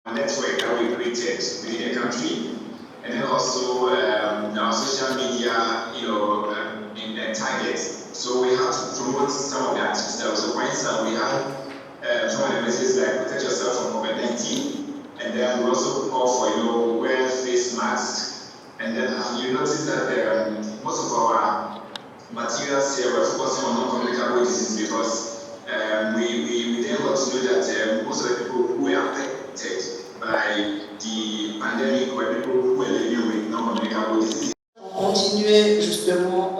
network that we created within the country, and then also our social media, in targets. So we have to promote some of the activities that was. For instance, we have some of the messages like protect yourself from COVID-19, and then we also call for wear face masks. And then you notice that most of our materials here were focusing on non-communicable diseases because we then got to know that most of the people who were affected by the pandemic were people who were living with non-communicable diseases. Continuer justement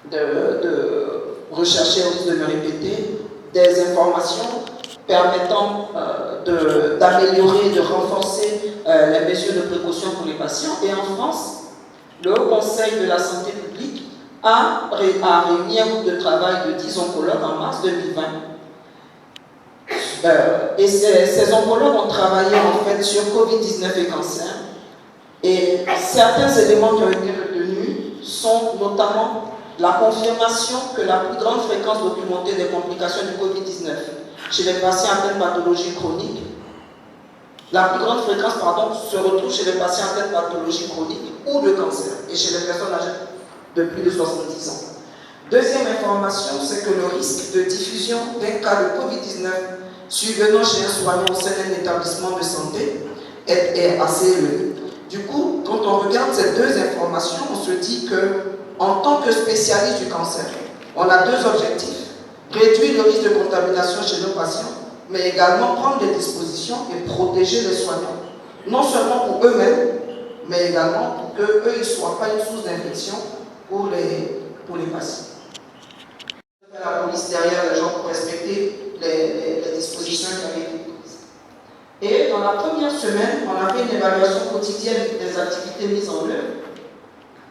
de rechercher, au risque de me répéter, des informations permettant d'améliorer, de renforcer les mesures de précaution pour les patients. Et en France, le Haut Conseil de la santé publique a réuni un groupe de travail de 10 oncologues en mars 2020. Et ces oncologues ont travaillé en fait sur Covid-19 et cancer. Et certains éléments qui ont été retenus sont notamment la confirmation que la plus grande fréquence documentée des complications du Covid-19 chez les patients atteints de pathologies chroniques, la plus grande fréquence, se retrouve chez les patients atteints de pathologies chroniques ou de cancer et chez les personnes âgées de plus de 70 ans. Deuxième information, c'est que le risque de diffusion d'un cas de Covid-19 survenant chez un soignant au sein d'un établissement de santé est assez élevé. Du coup, quand on regarde ces deux informations, on se dit que, en tant que spécialiste du cancer, on a deux objectifs: réduire le risque de contamination chez nos patients, mais également prendre des dispositions et protéger les soignants, non seulement pour eux-mêmes, mais également pour qu'eux ne soient pas une source d'infection pour les patients. La police derrière les gens pour respecter les dispositions qui avaient été prises. Et dans la première semaine, on avait une évaluation quotidienne des activités mises en œuvre.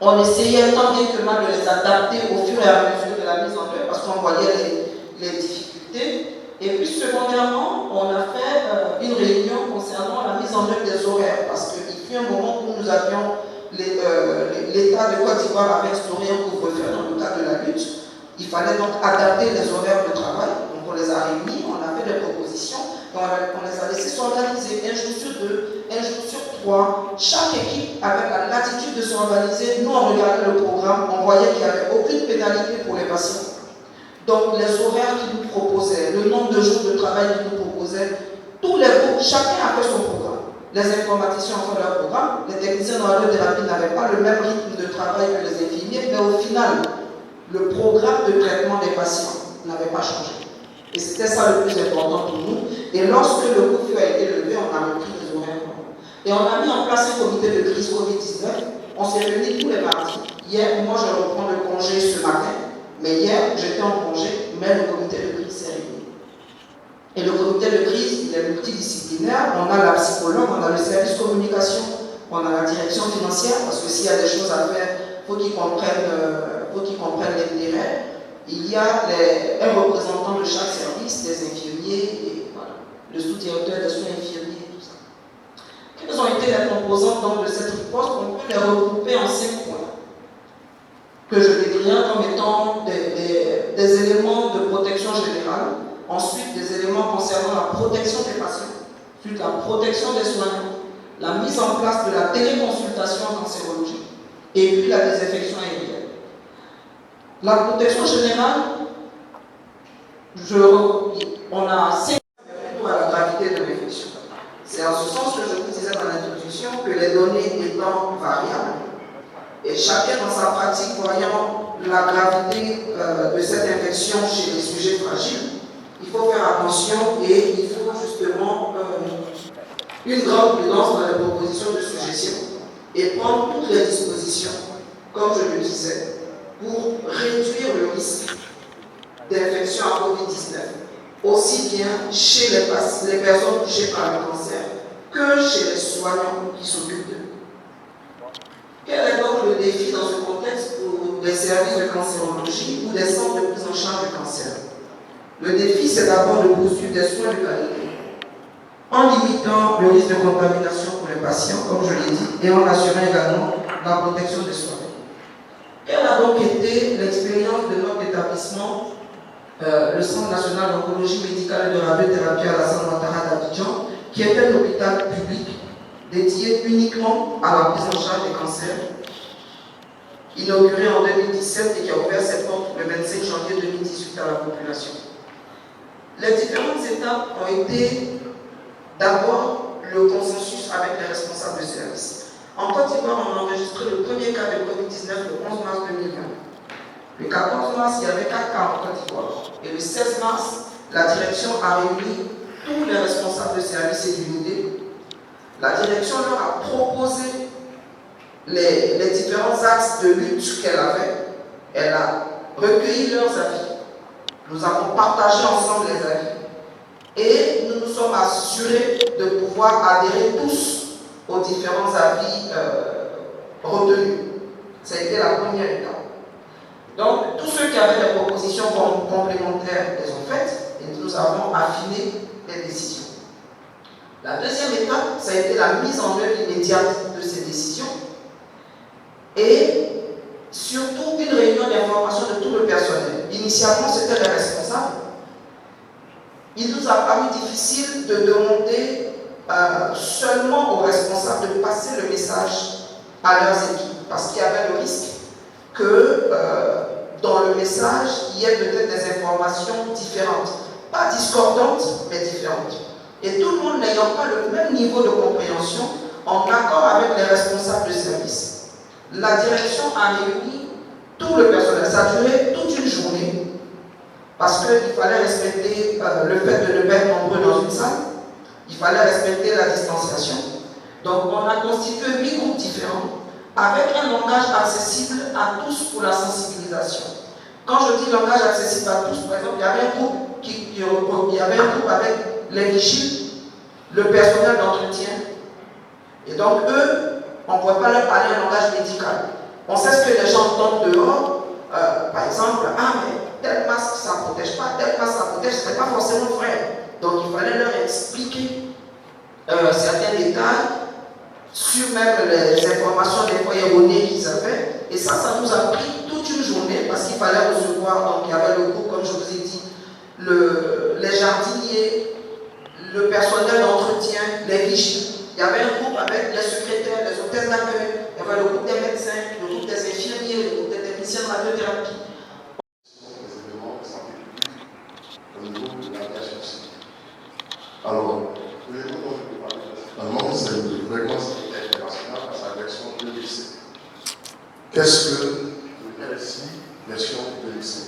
On essayait tant bien que mal de les adapter au fur et à mesure de la mise en œuvre parce qu'on voyait les difficultés. Et puis secondairement, on a fait une réunion concernant la mise en œuvre des horaires parce qu'il fut un moment où nous avions l'État de Côte d'Ivoire avait instauré un couvre-feu dans le cadre de la lutte. Il fallait donc adapter les horaires de travail. Donc on les a réunis, on a fait des propositions et on les a laissés s'organiser un jour sur deux, un jour sur trois. Chaque équipe avait la latitude de s'organiser. Nous, on regardait le programme, on voyait qu'il n'y avait aucune pénalité pour les patients. Donc les horaires qu'ils nous proposaient, le nombre de jours de travail qu'ils nous proposaient, tous les groupes, chacun avait son programme. Les informaticiens ont fait leur programme, les techniciens de radiothérapie n'avaient pas le même rythme de travail que les infirmiers, mais au final, le programme de traitement des patients n'avait pas changé. Et c'était ça le plus important pour nous. Et lorsque le couvre-feu a été levé, on a repris les horaires. Et on a mis en place un comité de crise Covid-19. On s'est réunis tous les mardis. Hier, moi je reprends le congé ce matin, mais hier j'étais en congé, mais le comité de crise s'est réuni. Et le comité de crise, il est multidisciplinaire. On a la psychologue, on a le service communication, on a la direction financière, parce que s'il y a des choses à faire, il faut qu'ils comprennent l'intérêt. Il y a un représentant de chaque service, des infirmiers, et voilà, le sous-directeur des soins infirmiers et tout ça. Quelles ont été les composantes donc, de cette riposte? On peut les regrouper en 5 points, que je décrirai comme étant des éléments de protection générale. Ensuite, des éléments concernant la protection des patients, ensuite la protection des soignants, la mise en place de la téléconsultation en cancérologie, et puis la désinfection aérienne. La protection générale, on a 5 à la gravité de l'infection. C'est en ce sens que je vous disais dans l'introduction que les données étant variables, et chacun dans sa pratique voyant la gravité de cette infection chez les sujets fragiles, il faut faire attention et il faut justement une grande prudence dans les propositions de suggestion et prendre toutes les dispositions, comme je le disais, pour réduire le risque d'infection à Covid-19, aussi bien chez les personnes touchées par le cancer que chez les soignants qui s'occupent d'eux. Quel est donc le défi dans ce contexte pour les services de cancérologie ou des centres de prise en charge du cancer? Le défi, c'est d'abord de poursuivre des soins de qualité, en limitant le risque de contamination pour les patients, comme je l'ai dit, et en assurant également la protection des soins. Quelle a donc été l'expérience de notre établissement, le Centre national d'oncologie médicale et de radiothérapie Alassane Ouattara d'Abidjan, qui est un hôpital public dédié uniquement à la prise en charge des cancers, inauguré en 2017 et qui a ouvert ses portes le 25 janvier 2018 à la population. Les différentes étapes ont été d'abord le consensus avec les responsables de service. En Côte d'Ivoire, on a enregistré le premier cas de Covid-19 le 11 mars 2020. Le 14 mars, il y avait 4 cas en Côte d'Ivoire. Et le 16 mars, la direction a réuni tous les responsables de service et d'unité. La direction leur a proposé les différents axes de lutte qu'elle avait. Elle a recueilli leurs avis. Nous avons partagé ensemble les avis. Et nous nous sommes assurés de pouvoir adhérer tous aux différents avis retenus. Ça a été la première étape. Donc, tous ceux qui avaient des propositions complémentaires les ont faites et nous avons affiné les décisions. La deuxième étape, ça a été la mise en œuvre immédiate de ces décisions et surtout une réunion d'information de tout le personnel. Initialement, c'était les responsables. Il nous a paru difficile de demander seulement aux responsables de passer le message à leurs équipes parce qu'il y avait le risque que dans le message, il y ait peut-être des informations différentes, pas discordantes, mais différentes. Et tout le monde n'ayant pas le même niveau de compréhension, en accord avec les responsables de service. La direction a réuni tout le personnel. Ça a duré toute une journée, parce qu'il fallait respecter le fait de ne pas être nombreux dans une salle, il fallait respecter la distanciation. Donc on a constitué 8 groupes différents, avec un langage accessible à tous pour la sensibilisation. Quand je dis langage accessible à tous, par exemple, il y avait un groupe avec les vigiles, le personnel d'entretien. Et donc eux, on ne pouvait pas leur parler un langage médical. On sait ce que les gens entendent dehors, par exemple, mais tel masque ça ne protège pas, tel masque ça protège, ce n'est pas forcément vrai. Donc il fallait leur expliquer certains détails sur même les informations des fois erronées qu'ils avaient. Et ça nous a pris toute une journée parce qu'il fallait recevoir, donc il y avait le groupe, comme je vous ai dit, les jardiniers, le personnel d'entretien, les vigiles. Il y avait un groupe avec les secrétaires, les hôtesses d'accueil, il y avait le groupe des médecins, le groupe des infirmiers, le groupe des techniciens de radiothérapie. Les éléments de santé publique au niveau de la DHRC. Alors, c'est le règlement sanitaire international à sa version 2005. Qu'est-ce que le RSI version 2005?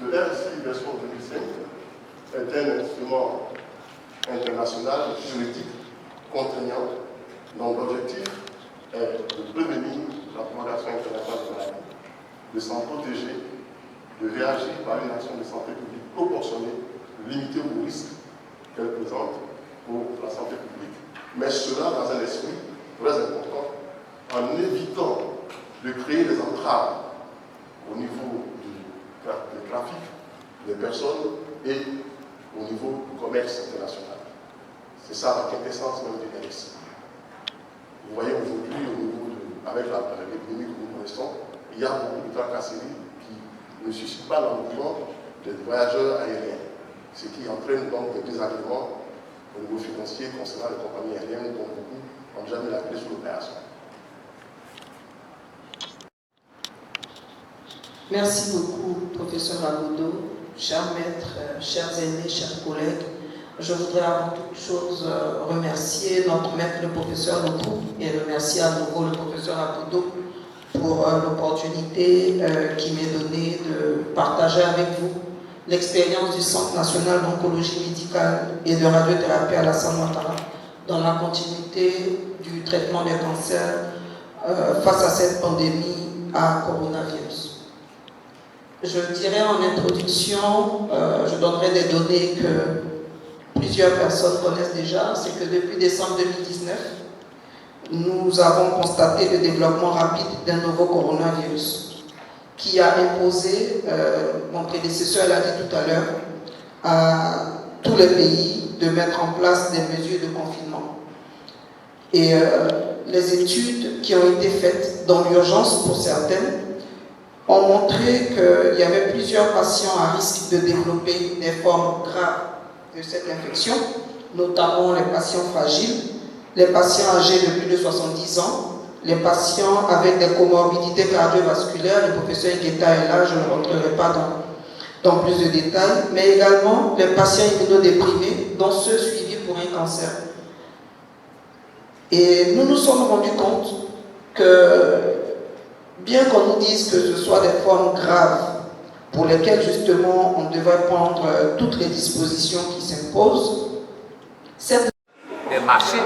Le RSI version 2005 est un instrument international juridique contraignant dont l'objectif est de prévenir la propagation internationale de maladies, de s'en protéger, de réagir par une action de santé publique proportionnée, limitée aux risques qu'elle présente pour la santé publique. Mais cela dans un esprit très important, en évitant de créer des entraves au niveau du trafic des personnes et au niveau du commerce international. C'est ça la quintessence même du RSI. Vous voyez aujourd'hui, avec l'épidémie que nous connaissons, il y a beaucoup de tracasseries qui ne suscitent pas l'engouement des voyageurs aériens, ce qui entraîne donc des désagréments au niveau financier concernant les compagnies aériennes dont beaucoup n'ont jamais la clé sur l'opération. Merci beaucoup, professeur Agodo, chers maîtres, chers aînés, chers collègues. Je voudrais avant toute chose remercier notre maître, le professeur Lokou, et remercier à nouveau le professeur Agodo pour l'opportunité qui m'est donnée de partager avec vous l'expérience du Centre national d'oncologie médicale et de radiothérapie Alassane Ouattara dans la continuité du traitement des cancers face à cette pandémie à coronavirus. Je dirais en introduction, je donnerai des données que plusieurs personnes connaissent déjà, c'est que depuis décembre 2019, nous avons constaté le développement rapide d'un nouveau coronavirus qui a imposé, mon prédécesseur l'a dit tout à l'heure, à tous les pays de mettre en place des mesures de confinement. Et les études qui ont été faites dans l'urgence pour certaines ont montré qu'il y avait plusieurs patients à risque de développer des formes graves de cette infection, notamment les patients fragiles, les patients âgés de plus de 70 ans, les patients avec des comorbidités cardiovasculaires. Le professeur Ngueta est là, je ne rentrerai pas dans plus de détails, mais également les patients immunodéprimés, dont ceux suivis pour un cancer. Et nous nous sommes rendus compte que, bien qu'on nous dise que ce soit des formes graves pour lesquelles justement on devrait prendre toutes les dispositions qui s'imposent, des marchés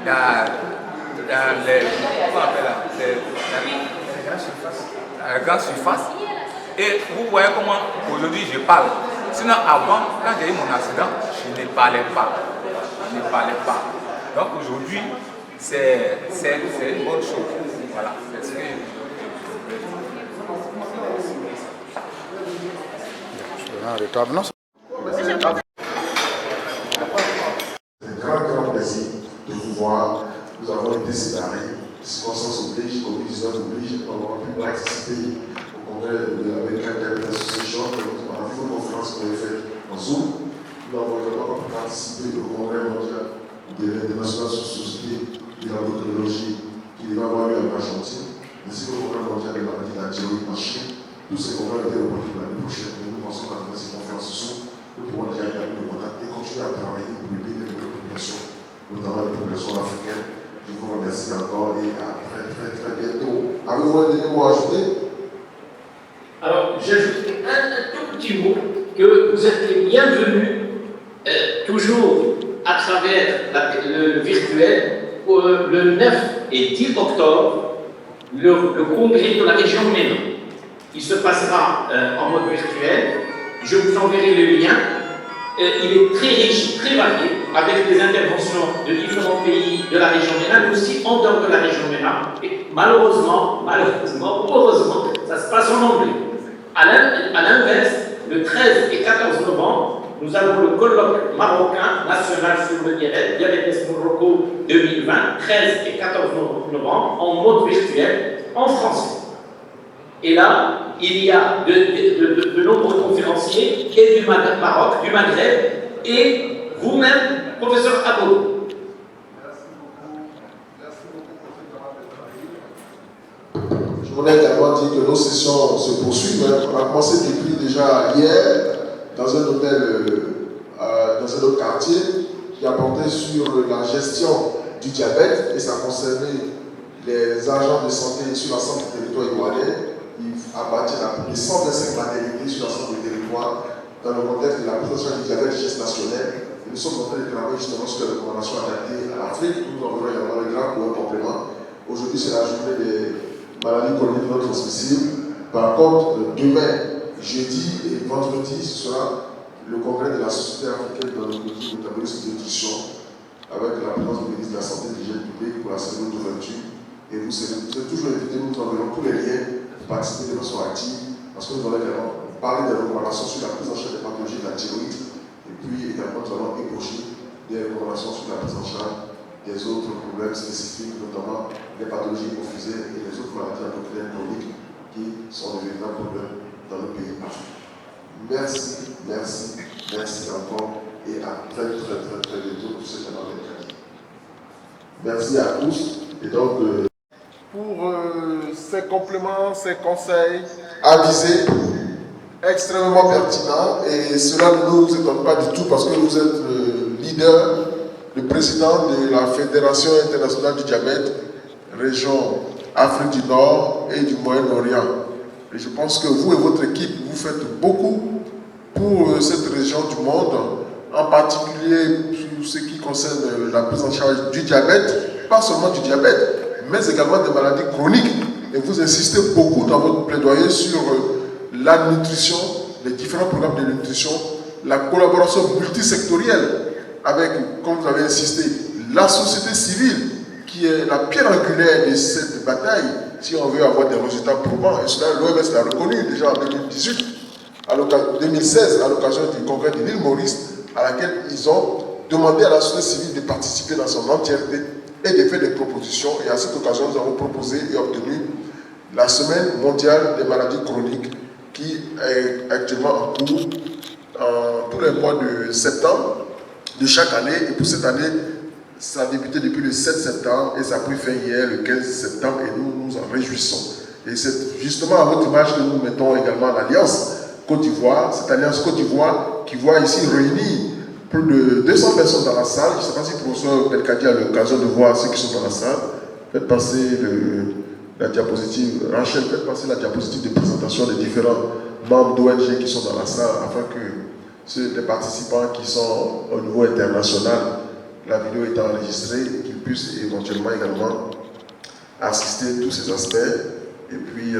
dans les, comment on appelle la grande surface. Et vous voyez comment aujourd'hui je parle. Sinon avant, quand j'ai eu mon accident, je ne parlais pas. Donc aujourd'hui, c'est une bonne chose. Voilà. C'est ce que C'est un grand plaisir de vous voir. Nous avons été séparés. Circonstances obligent, Covid-19 oblige, nous avons pu participer au congrès avec l'association. On a vu une conférence qu'on avait faite en Zoom. Nous avons également pu participer au congrès mondial de l'international sur société de la bactériologie qui va avoir lieu en Argentine, ainsi qu'au congrès mondial de la maladie de la thyroïde en Chine. Tous ces congrès étaient reportés pour l'année prochaine. Nous pensons qu'à travers ces conférences Zoom, nous pourrons déjà garder le contact et continuer à travailler pour aider les populations, notamment les populations africaines. Je vous remercie encore et à très bientôt. Avez-vous un dernier mot à ajouter? Alors, j'ajoute un tout petit mot, que vous êtes les bienvenus, toujours à travers le virtuel, le 9 et 10 octobre, le congrès de la région MENA. Il se passera en mode virtuel. Je vous enverrai le lien. Il est très riche, très varié, avec des interventions de différents pays de la région MENA, mais aussi en dehors de la région MENA. Et malheureusement, heureusement, ça se passe en anglais. À l'inverse, le 13 et 14 novembre, nous avons le colloque marocain national sur le diabète Morocco 2020, 13 et 14 novembre, en mode virtuel, en français. Et là, il y a de nombreux conférenciers et du Maroc, du Maghreb, et vous-même, professeur Abou. Je voulais également dire que nos sessions se poursuivent. On a commencé depuis déjà hier dans un hôtel, dans un autre quartier qui a porté sur la gestion du diabète et ça concernait les agents de santé sur l'ensemble du territoire ivoirien. Il a bâti les 125 maternités sur l'ensemble du territoire dans le contexte de la prévention du diabète gestationnel. Et nous sommes en train de travailler justement sur les recommandations adaptées à l'Afrique. Nous enverrons également le grand complément. Aujourd'hui, c'est la journée des maladies chroniques non transmissibles. Par contre, demain, jeudi et vendredi, ce sera le congrès de la Société africaine d'endocrinologie, métabolisme et nutrition, avec la présence du ministre de la Santé et de l'Hygiène publique pour la cérémonie d'ouverture. Et vous serez toujours invités, nous enverrons tous les liens pour participer de façon active, parce que nous allons également parler des recommandations sur la prise en charge des pathologies de la thyroïde, et puis également nous allons ébaucher des recommandations sur la prise en charge des autres problèmes spécifiques, notamment les pathologies hypophysaires et les autres maladies endocriniennes chroniques qui sont de véritables problèmes dans le pays africain. Merci encore et à très bientôt pour ce canal de. Merci à tous et donc pour ces compléments, ces conseils avisés, extrêmement pertinents et cela ne nous étonne pas du tout parce que vous êtes le leader, le président de la Fédération internationale du diabète, région Afrique du Nord et du Moyen-Orient. Et je pense que vous et votre équipe, vous faites beaucoup pour cette région du monde, en particulier sur ce qui concerne la prise en charge du diabète, pas seulement du diabète, mais également des maladies chroniques. Et vous insistez beaucoup dans votre plaidoyer sur la nutrition, les différents programmes de nutrition, la collaboration multisectorielle avec, comme vous avez insisté, la société civile, qui est la pierre angulaire de cette bataille, si on veut avoir des résultats probants. Et cela, l'OMS l'a reconnu déjà en 2016, à l'occasion du congrès de l'île Maurice, à laquelle ils ont demandé à la société civile de participer dans son entièreté et de faire des propositions. Et à cette occasion, nous avons proposé et obtenu la semaine mondiale des maladies chroniques qui est actuellement en cours tous les mois de septembre de chaque année. Et pour cette année, ça a débuté depuis le 7 septembre et ça a pris fin hier, le 15 septembre, et nous nous en réjouissons. Et c'est justement à votre image que nous mettons également l'Alliance Côte d'Ivoire, cette Alliance Côte d'Ivoire qui voit ici réunir plus de 200 personnes dans la salle. Je ne sais pas si le professeur Belkadi a l'occasion de voir ceux qui sont dans la salle. Faites passer la diapositive. Rachel, faites passer la diapositive de présentation des différents membres d'ONG qui sont dans la salle afin que les participants qui sont au niveau international, la vidéo étant enregistrée, qu'ils puissent éventuellement également assister à tous ces aspects et puis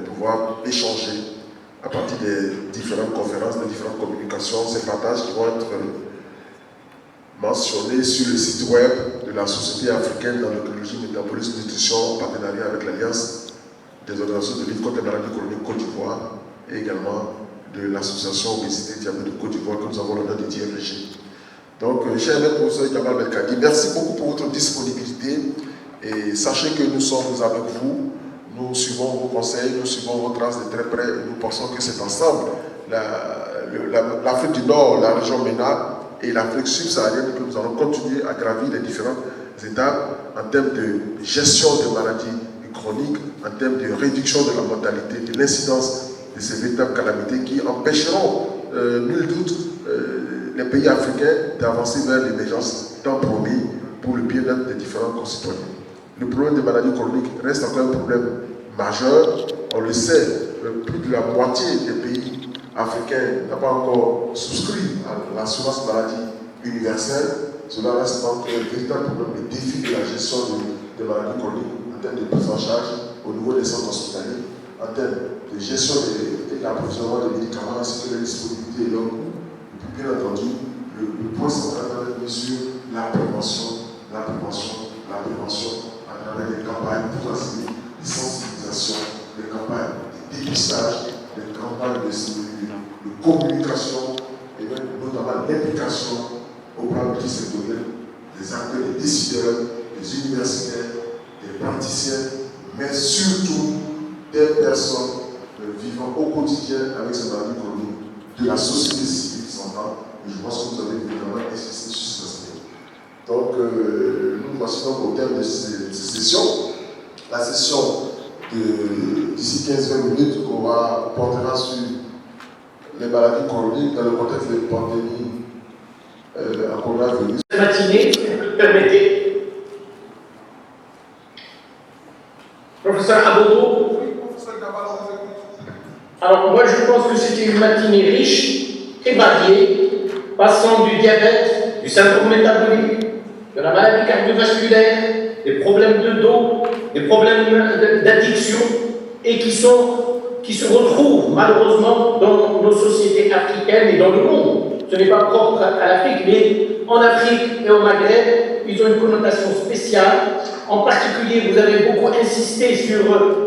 pouvoir échanger à partir des différentes conférences, des différentes communications, ces partages qui vont être mentionnés sur le site web de la Société africaine d'endocrinologie, métabolisme, nutrition, en partenariat avec l'Alliance des organisations de lutte contre les maladies chroniques Côte d'Ivoire et également de l'association Obésité Diabète de Côte d'Ivoire que nous avons l'honneur de diriger. Donc, cher maître professeur Jamal Belkadi, merci beaucoup pour votre disponibilité et sachez que nous sommes avec vous. Nous suivons vos conseils, nous suivons vos traces de très près et nous pensons que c'est ensemble l'Afrique du Nord, la région MENA et l'Afrique subsaharienne que nous allons continuer à gravir les différentes étapes en termes de gestion des maladies chroniques, en termes de réduction de la mortalité, de l'incidence de ces véritables calamités qui empêcheront, nul doute, les pays africains d'avancer vers l'émergence tant promis pour le bien-être des différents concitoyens. Le problème des maladies chroniques reste encore un problème majeur. On le sait, plus de la moitié des pays africains n'ont pas encore souscrit à l'assurance maladie universelle. Cela reste donc un véritable problème, le défi de la gestion des maladies chroniques en termes de prise en charge au niveau des centres hospitaliers, en termes de gestion de l'approvisionnement des médicaments ainsi que la disponibilité et leur coût. Et puis bien entendu, le point central dans la mesure, la prévention à travers des campagnes pour assurer de sensibilisation, des campagnes de dépistage, des campagnes de communication et même notamment l'implication au plan multisectoriel des acteurs, des décideurs, des universitaires, des praticiens, mais surtout des personnes vivant au quotidien avec ces maladies chroniques, de la société civile s'entend. Et je pense que vous avez évidemment insisté sur cet aspect. Donc, nous voici donc au terme de cette session. La session d'ici 15-20 minutes portera sur les maladies chroniques dans le contexte de pandémie à coronavirus. Matinée, si vous me permettez. Professeur Abodo. Alors, moi, je pense que c'était une matinée riche et variée, passant du diabète, du syndrome métabolique, de la maladie cardiovasculaire, des problèmes de dos, des problèmes d'addiction, et qui se retrouvent malheureusement dans nos sociétés africaines et dans le monde. Ce n'est pas propre à l'Afrique, mais en Afrique et au Maghreb, ils ont une connotation spéciale. En particulier, vous avez beaucoup insisté sur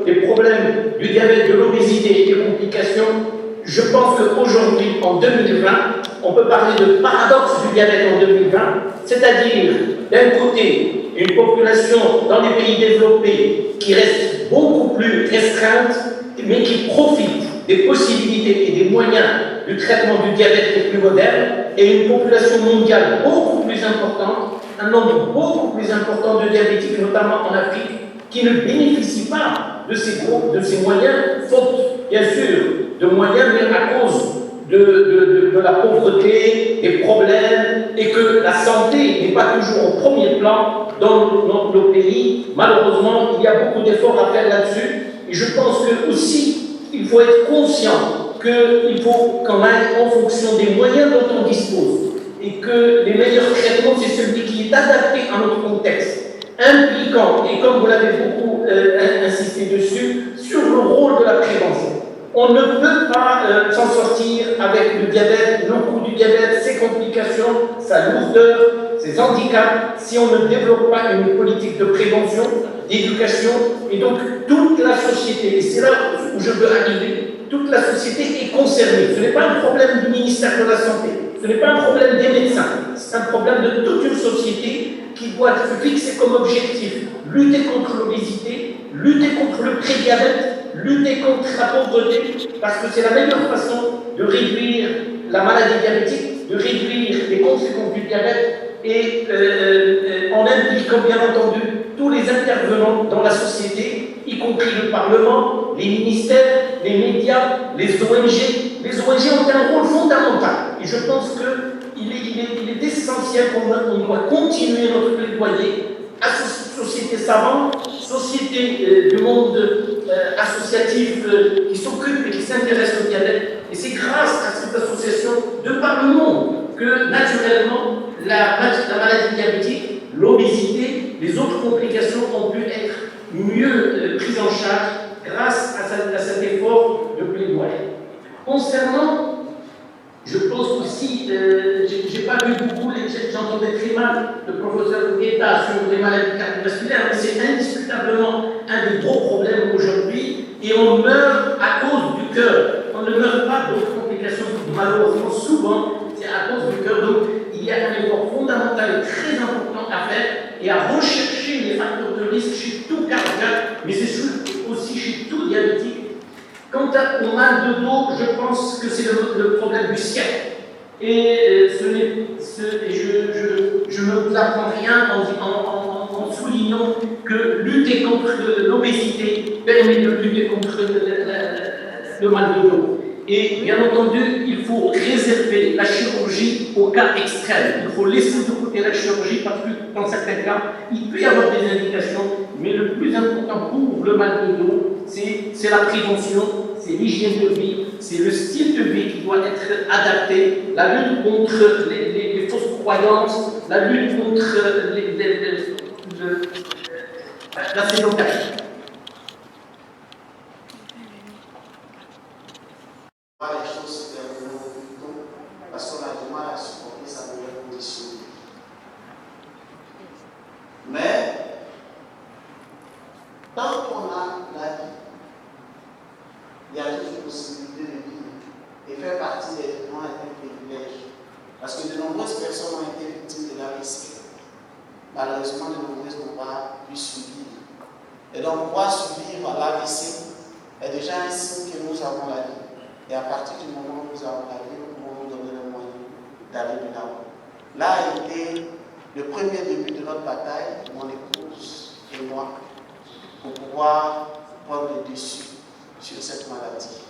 les problèmes du diabète, de l'obésité et des complications. Je pense qu'aujourd'hui, en 2020, on peut parler de paradoxe du diabète en 2020, c'est-à-dire, d'un côté, une population dans les pays développés qui reste beaucoup plus restreinte, mais qui profite des possibilités et des moyens du traitement du diabète les plus modernes, et une population mondiale beaucoup plus importante, un nombre beaucoup plus important de diabétiques, notamment en Afrique, qui ne bénéficient pas de ces moyens, faute, bien sûr, de moyens, mais à cause de la pauvreté, des problèmes, et que la santé n'est pas toujours au premier plan dans nos pays. Malheureusement, il y a beaucoup d'efforts à faire là-dessus, et je pense que aussi, il faut être conscient qu'il faut qu'on aille en fonction des moyens dont on dispose, et que les meilleurs traitements, c'est celui qui est adapté à notre contexte, impliquant, et comme vous l'avez beaucoup insisté dessus, sur le rôle de la prévention. On ne peut pas s'en sortir avec le diabète, le coût du diabète, ses complications, sa lourdeur, ses handicaps, si on ne développe pas une politique de prévention, d'éducation, et donc toute la société, et c'est là où je veux arriver, toute la société est concernée. Ce n'est pas un problème du ministère de la Santé, ce n'est pas un problème des médecins, c'est un problème de toute une société qui doit se fixer comme objectif lutter contre l'obésité, lutter contre le prédiabète, lutter contre la pauvreté, parce que c'est la meilleure façon de réduire la maladie diabétique, de réduire les conséquences du diabète et en impliquant bien entendu tous les intervenants dans la société, y compris le Parlement, les ministères, les médias, les ONG. Les ONG ont un rôle fondamental et je pense qu'il est essentiel qu'on doit continuer notre plaidoyer à société savante, société du monde associatif qui s'occupe et qui s'intéresse au diabète. Et c'est grâce à cette association de par le monde que naturellement la maladie diabétique, l'obésité, les autres complications ont pu être mieux prises en charge grâce à cet effort de plaidoyer. Concernant, je pense aussi, j'ai pas vu beaucoup, j'entendais très mal le professeur Guetta sur les maladies cardiovasculaires, mais c'est indiscutablement un des gros problèmes aujourd'hui, et on meurt à cause du cœur. On ne meurt pas d'autres complications, malheureusement, souvent, c'est à cause du cœur. Donc, il y a un effort fondamental et très important à faire et à rechercher les facteurs de risque chez tout cardiaque, mais c'est aussi chez tout diabétique. Quant au mal de dos, je pense que c'est le problème du siècle. Et je ne vous apprends rien en soulignant que lutter contre l'obésité permet de lutter contre le mal de dos. Et bien entendu, il faut réserver la chirurgie aux cas extrêmes. Il faut laisser de côté la chirurgie parce que dans certains cas, il peut y avoir des indications, mais le plus important pour le mal de dos, c'est la prévention, c'est l'hygiène de vie, c'est le style de vie qui doit être adapté, la lutte contre les fausses croyances, la lutte contre la sédentarité. Les choses se termineront plus tôt parce qu'on a du mal à supporter sa nouvelle condition. Mais tant qu'on a la vie, il y a toujours possibilité de vivre et faire partie des vivants est un privilège. Parce que de nombreuses personnes ont été victimes de l'AVC. Malheureusement, de nombreuses n'ont pas pu survivre. Et donc, pouvoir survivre à l'AVC est déjà un signe que nous avons la vie. Et à partir du moment où nous avons la vie, nous pouvons nous donner le moyen d'aller de là-haut. Là a été le premier début de notre bataille, mon épouse et moi, pour pouvoir prendre le dessus sur cette maladie.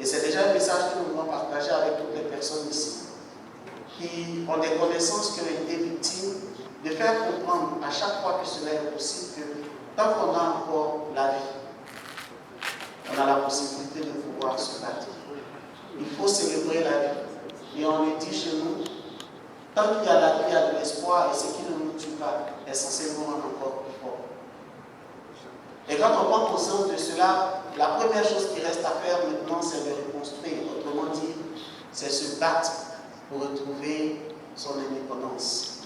Et c'est déjà un message que nous voulons partager avec toutes les personnes ici qui ont des connaissances, qui ont été victimes, de faire comprendre à chaque fois que cela est possible que tant qu'on a encore la vie, on a la possibilité de pouvoir se battre. Il faut célébrer la vie. Et on le dit chez nous, tant qu'il y a la vie, il y a de l'espoir, et ce qui ne nous tue pas est censé nous rendre encore plus forts. Et quand on prend conscience de cela, la première chose qui reste à faire maintenant, c'est de reconstruire. Autrement dit, c'est se battre pour retrouver son indépendance.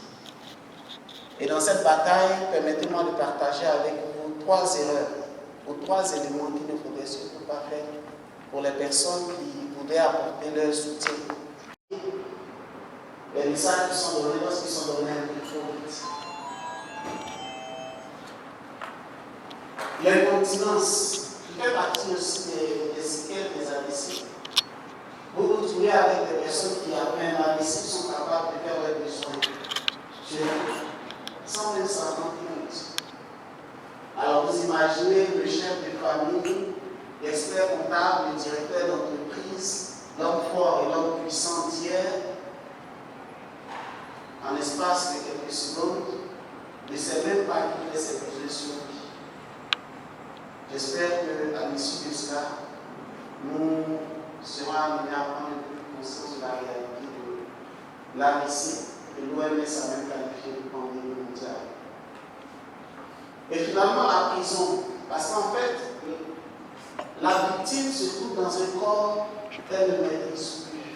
Et dans cette bataille, permettez-moi de partager avec vous 3 erreurs ou 3 éléments qu'il ne faudrait surtout pas faire pour les personnes qui voudraient apporter leur soutien. Les messages qui sont donnés lorsqu'ils sont donnés un peu trop vite. L'incontinence, qui fait partie aussi des séquelles des AVC. Vous vous trouvez avec des personnes qui avaient un AVC, qui sont capables de faire leurs besoins sans même s'en rendre compte. Alors vous imaginez le chef de famille, l'expert comptable, le directeur d'entreprise, l'homme fort et l'homme puissant d'hier, en l'espace de quelques secondes, ne sait même pas qu'il fait ses besoins sur lui. J'espère qu'à l'issue de cela, nous serons amenés à prendre plus conscience de la réalité de l'AVC que l'OMS a même qualifié de pandémie mondiale. Et finalement, la prison, parce qu'en fait, la victime se trouve dans un corps qu'elle ne maîtrise plus.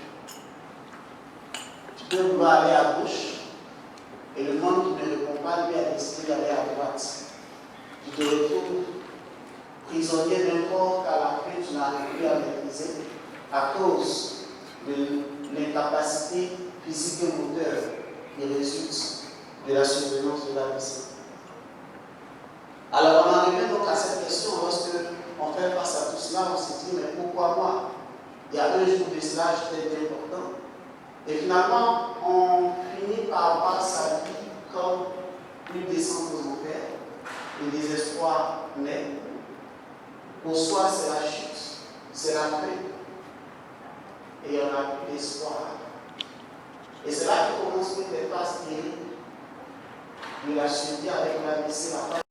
Tu peux vouloir aller à gauche, et le monde qui ne répond pas lui a décidé d'aller à droite. Tu te retrouves prisonnier d'un corps qu'à la fin tu n'arrives plus à maîtriser à cause de l'incapacité physique et moteur qui résulte de la survenance de l'AVC. Alors on en revient donc à cette question, lorsque on fait face à tout cela, on se dit, mais pourquoi moi? il y a 1 jour de cela, j'étais important. Et finalement, on finit par voir sa vie comme une descente de mon père. Le désespoir naît. Pour soi, c'est la chute, c'est la fin. Et on n'a plus d'espoir. Et c'est là que commence une des phases terribles de la survie avec la blessée, la fin.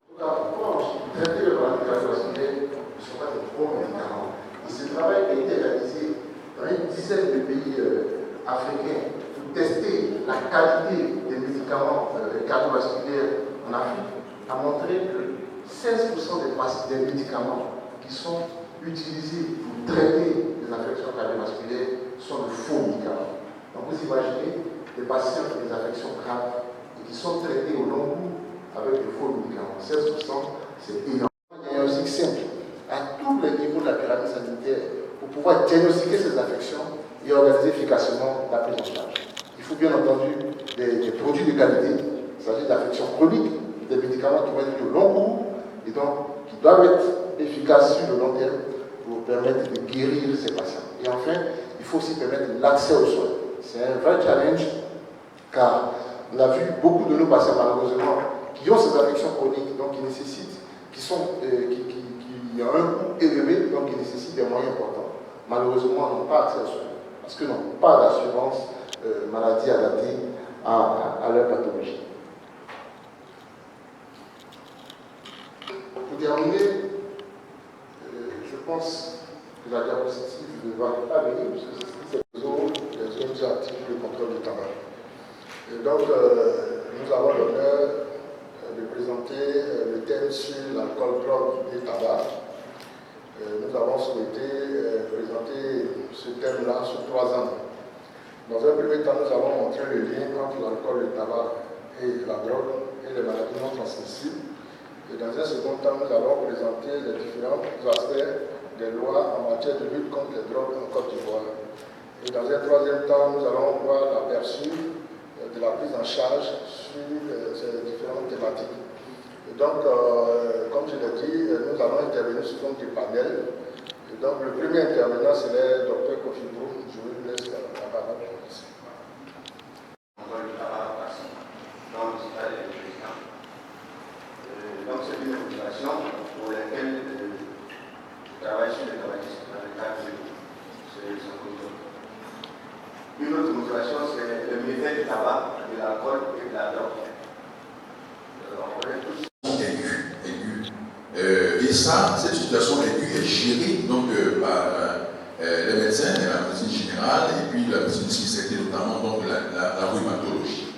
Traiter le radicalisme vasculaire ne sont pas des bons médicaments. Et ce travail a été réalisé dans une dizaine de pays africains pour tester la qualité des médicaments cardiovasculaires en Afrique, a montré que 16% des médicaments qui sont utilisés pour traiter les affections cardiovasculaires sont de faux médicaments. Donc vous imaginez des patients qui ont des affections graves et qui sont traités au long cours avec de faux médicaments. 16%, c'est énorme. Un diagnostic simple à tous les niveaux de la pyramide sanitaire pour pouvoir diagnostiquer ces affections et organiser efficacement la prise en charge. Il faut bien entendu des produits de qualité. Il s'agit d'affections chroniques, des médicaments qui vont être au long cours et donc qui doivent être efficaces sur le long terme pour permettre de guérir ces patients. Et enfin, il faut aussi permettre l'accès aux soins. C'est un vrai challenge car on a vu beaucoup de nos patients malheureusement qui ont ces affections chroniques, donc qui nécessitent, qui ont un coût élevé, donc qui nécessitent des moyens importants. Malheureusement, n'ont pas accès aux soins parce qu'ils n'ont pas d'assurance maladie adaptée à leur pathologie. Pour terminer, je pense que la diapositive ne va pas venir, parce que c'est les zones actives de contrôle du tabac. Et donc, nous avons l'honneur de présenter le thème sur l'alcool, drogue et tabac. Nous avons souhaité présenter ce thème-là sur 3 ans. Dans un premier temps, nous avons montré le lien entre l'alcool, le tabac et la drogue et les maladies non transmissibles. Et dans un second temps, nous avons présenté les différents aspects des lois en matière de lutte contre les drogues en Côte d'Ivoire. Et dans un troisième temps, nous allons voir l'aperçu de la prise en charge sur ces différentes thématiques. Et donc, comme je l'ai dit, nous allons intervenir sous forme de panel. Et donc, le premier intervenant, c'est le Dr Kofi Brou. Je vous laisse la parole. Donc, c'est une motivation pour laquelle je travaille sur le tabagisme dans le cadre de ce projet. Une autre motivation, c'est le méfait du tabac, de l'alcool et de la drogue. On est tous et ça, cette situation aiguë est gérée donc, par les médecins de la médecine générale et puis la médecine spécialisée, notamment donc, la rhumatologie.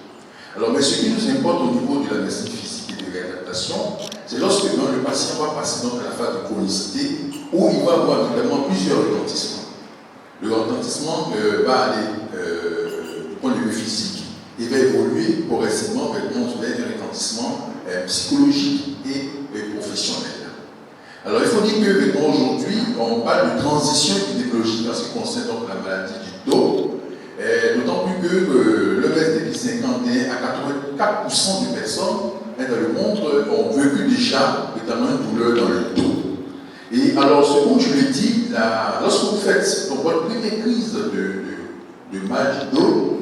Alors, mais ce qui nous importe au niveau de la médecine physique et de réadaptation, c'est lorsque le patient va passer donc, à la phase de chronicité où il va avoir notamment plusieurs retentissements. Le retentissement va aller du point de vue physique et va évoluer progressivement vers des retentissements psychologiques et professionnels. Alors il faut dire que aujourd'hui, on parle de transition épidémiologique en ce qui concerne donc, la maladie du dos, d'autant plus que le reste depuis 51 à 84% des personnes dans le monde ont vécu déjà notamment une douleur dans le dos. Et alors, comme je l'ai dit, lorsque vous faites donc, votre première crise de mal du dos,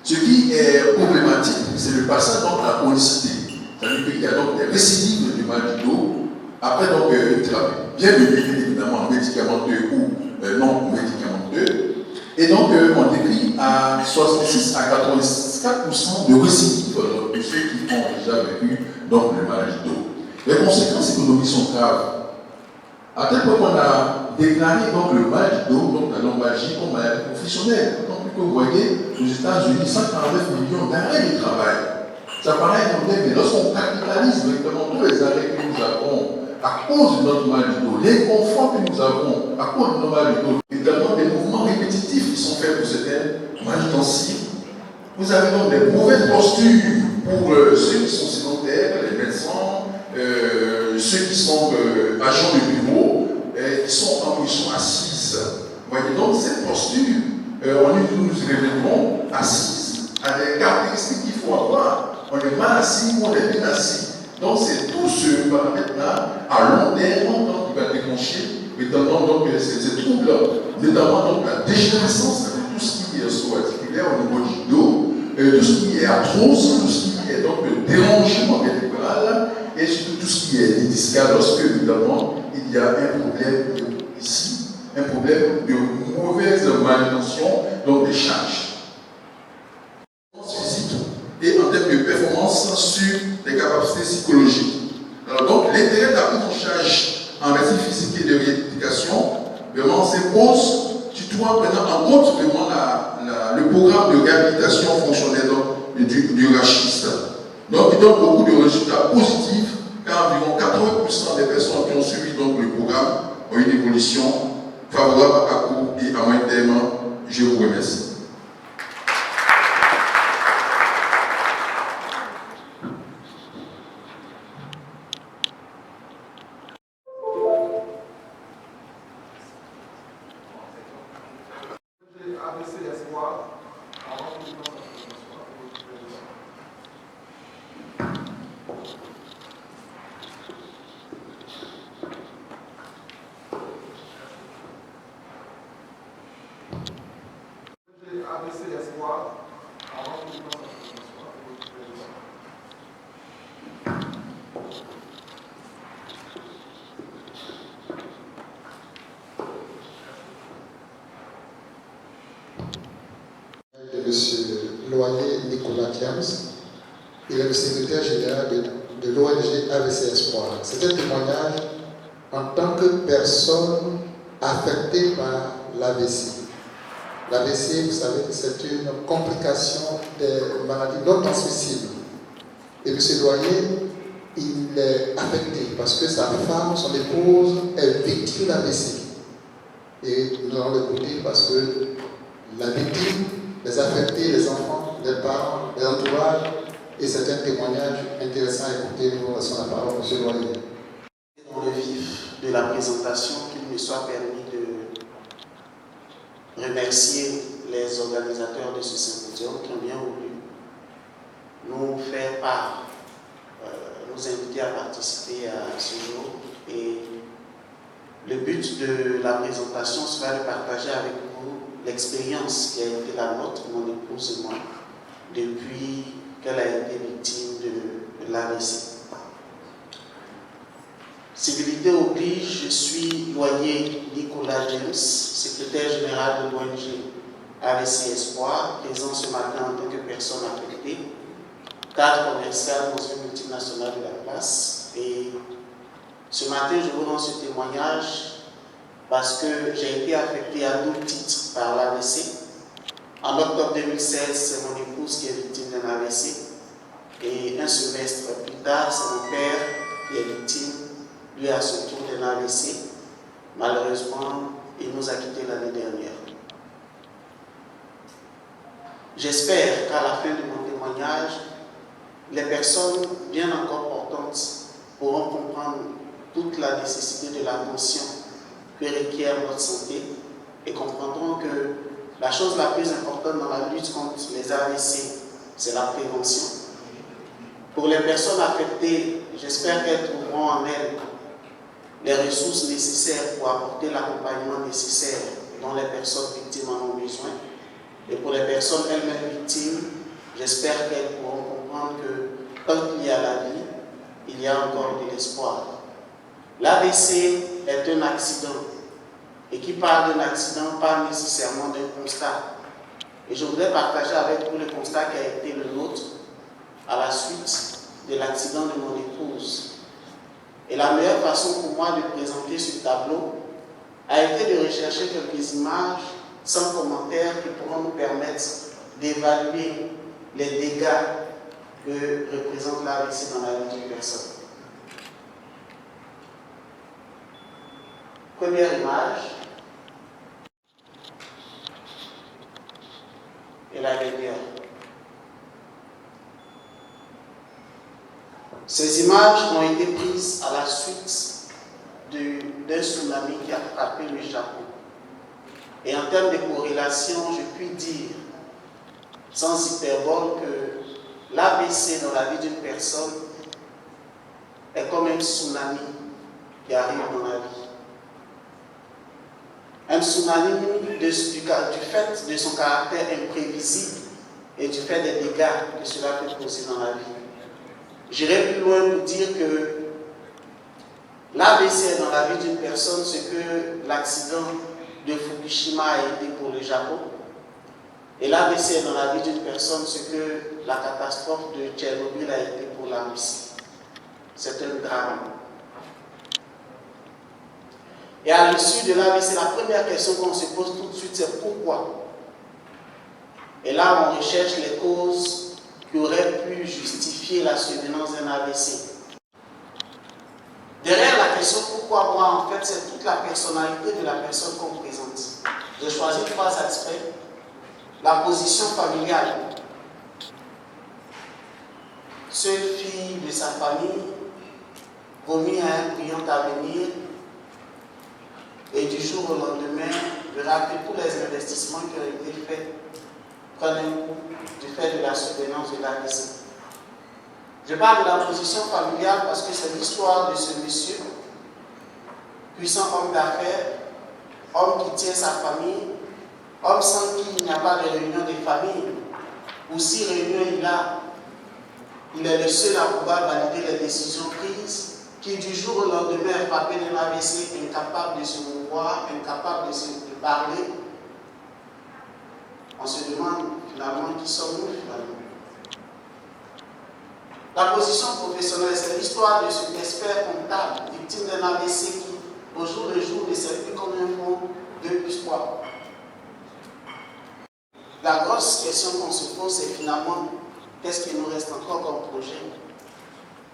ce qui est problématique, c'est le passage donc, à la chronicité. C'est-à-dire qu'il y a donc des récidives du mal du dos, après donc une thérapie bien définie évidemment médicamenteux ou non médicamenteux. Et donc on décrit à 66 à 84% de récidives de ceux qui ont déjà vécu donc, le mal du dos. Les conséquences économiques sont graves. À tel point qu'on a déclaré donc, le mal du dos, donc la lombalgie, comme maladie professionnelle. D'autant plus que vous voyez, aux États-Unis, 149 millions d'arrêts de travail. Ça paraît énorme, mais lorsqu'on capitalise directement tous les arrêts que nous avons à cause de notre mal du dos, l'inconfort que nous avons à cause de notre mal du dos, également des mouvements répétitifs qui sont faits pour certaines manutentions. Vous avez donc des mauvaises postures pour ceux qui sont sédentaires, les médecins, ceux qui sont agents de bureau, qui sont en position assise. Vous voyez donc cette posture, nous révélons assise à des caractéristiques qu'il faut avoir. On est mal assis ou on est bien assis. Donc c'est tout ce paramètre-là, à long terme, qui va déclencher évidemment, donc, ces troubles, notamment donc, la dégénérescence, tout ce qui est sous-articulaire au niveau du dos, tout ce qui est arthrose, tout ce qui est donc dérangement vertébral, et surtout tout ce qui est discal, lorsque évidemment il y a un problème ici, un problème de mauvaise manutention, donc des charges physiques et en termes de performance sur les capacités psychologiques. Alors donc l'intérêt de la prise en charge en médecine physique et de rééducation vraiment s'impose, surtout en prenant en compte vraiment le programme de réhabilitation fonctionnelle du rachiste. Donc il donne beaucoup de résultats positifs, car environ 80% des personnes qui ont suivi donc, le programme ont une évolution favorable à court et à moyen terme. Je vous remercie. Monsieur Loyer Nicolas Kiams, il est le secrétaire général de l'ONG AVC Espoir. C'est un témoignage en tant que personne affectée par l'AVC. L'AVC, vous savez que c'est une complication des maladies non transmissibles. Et M. Loyer, il est affecté parce que sa femme, son épouse, est victime d'AVC. Et nous allons l'écouter parce que la victime, les affectés, les enfants, les parents, les entourages, et c'est un témoignage intéressant à écouter. Nous laissons la parole à M. Loyer. Dans le vif de la présentation, qu'il me soit permis de remercier les organisateurs de ce symposium qui ont bien voulu nous faire part, nous inviter à participer à ce jour. Et le but de la présentation sera de partager avec vous l'expérience qui a été la nôtre, mon épouse et moi, depuis qu'elle a été victime de l'AVC. Civilité oblige, je suis Loyer Nicolas James, secrétaire général de l'ONG AVC Espoir, présent ce matin en tant que personne affectée, cadre commercial dans une multinationale de la place. Et ce matin, je vous rends ce témoignage parce que j'ai été affecté à 2 titres par l'AVC. En octobre 2016, c'est mon épouse qui est victime d'un AVC. Et un semestre plus tard, c'est mon père qui est victime, lui à son tour d'un AVC. Malheureusement, il nous a quittés l'année dernière. J'espère qu'à la fin de mon témoignage, les personnes bien encore portantes pourront comprendre toute la nécessité de l'attention que requiert notre santé et comprendront que la chose la plus importante dans la lutte contre les AVC, c'est la prévention. Pour les personnes affectées, j'espère qu'elles trouveront en elles les ressources nécessaires pour apporter l'accompagnement nécessaire dont les personnes victimes en ont besoin. Et pour les personnes elles-mêmes victimes, j'espère qu'elles pourront comprendre que tant qu'il y a la vie, il y a encore de l'espoir. L'AVC est un accident. Et qui parle d'un accident parle nécessairement d'un constat. Et je voudrais partager avec vous le constat qui a été le nôtre à la suite de l'accident de mon épouse. Et la meilleure façon pour moi de présenter ce tableau a été de rechercher quelques images sans commentaire qui pourront nous permettre d'évaluer les dégâts que représente l'AVC dans la vie d'une personne. Première image. Et la dernière. Ces images ont été prises à la suite d'un tsunami qui a frappé le Japon. Et en termes de corrélation, je puis dire, sans hyperbole, que l'AVC dans la vie d'une personne est comme un tsunami qui arrive dans la vie. un tsunami du fait de son caractère imprévisible et du fait des dégâts que cela peut causer dans la vie. J'irai plus loin pour dire que l'AVC est dans la vie d'une personne ce que l'accident de Fukushima a été pour le Japon. Et l'AVC est dans la vie d'une personne ce que la catastrophe de Tchernobyl a été pour la Russie. C'est un drame. Et à l'issue de l'AVC, la première question qu'on se pose tout de suite, c'est pourquoi? Et là, on recherche les causes qui auraient pu justifier la survenance d'un AVC. Derrière la question pourquoi moi, en fait, c'est toute la personnalité de la personne qu'on présente. J'ai choisi 3 aspects. La position familiale. Seule fille de sa famille, promis à un brillant avenir, et du jour au lendemain, verra que tous les investissements qui ont été faits prennent un coup du fait de la survenance de l'AVC. Je parle de la position familiale parce que c'est l'histoire de ce monsieur, puissant homme d'affaires, homme qui tient sa famille, homme sans qui il n'y a pas de réunion des familles, ou si réunion il a, il est le seul à pouvoir valider les décisions prises, qui du jour au lendemain est frappé d'un AVC, incapable de se mouvoir, incapable de parler. On se demande finalement qui sommes-nous finalement. La position professionnelle, c'est l'histoire de cet expert comptable, victime d'un AVC qui, au jour le jour, ne sait plus combien font 2 plus 3. La grosse question qu'on se pose, c'est finalement, qu'est-ce qui nous reste encore comme projet?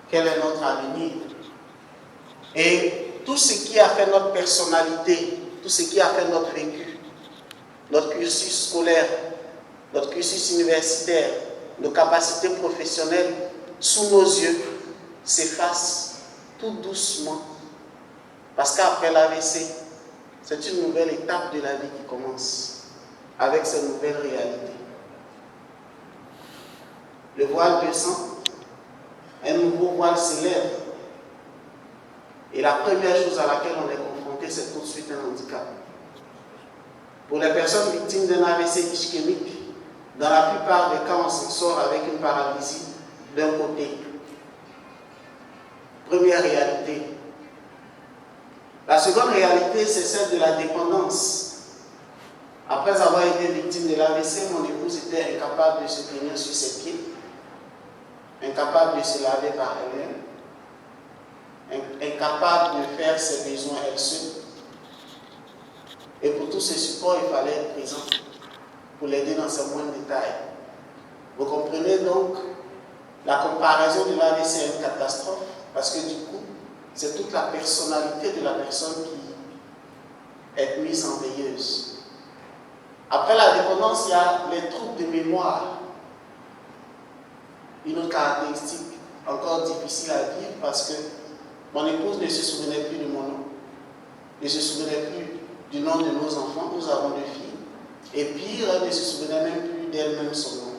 Quel est notre avenir? Et tout ce qui a fait notre personnalité, tout ce qui a fait notre vécu, notre cursus scolaire, notre cursus universitaire, nos capacités professionnelles, sous nos yeux, s'effacent tout doucement. Parce qu'après l'AVC, c'est une nouvelle étape de la vie qui commence, avec ces nouvelles réalités. Le voile descend, un nouveau voile s'élève. Et la première chose à laquelle on est confronté, c'est tout de suite un handicap. Pour les personnes victimes d'un AVC ischémique, dans la plupart des cas, on s'en sort avec une paralysie d'un côté. Première réalité. La seconde réalité, c'est celle de la dépendance. Après avoir été victime de l'AVC, mon épouse était incapable de se tenir sur ses pieds, incapable de se laver par elle-même, incapable de faire ses besoins elle seule. Et pour tous ces supports, il fallait être présent pour l'aider dans ses moindres détails. Vous comprenez donc, la comparaison de l'AVC est une catastrophe parce que du coup, c'est toute la personnalité de la personne qui est mise en veilleuse. Après la dépendance, il y a les troubles de mémoire. Une autre caractéristique encore difficile à vivre parce que mon épouse ne se souvenait plus de mon nom, ne se souvenait plus du nom de nos enfants, nous avons 2 filles, et pire, elle ne se souvenait même plus d'elle-même son nom.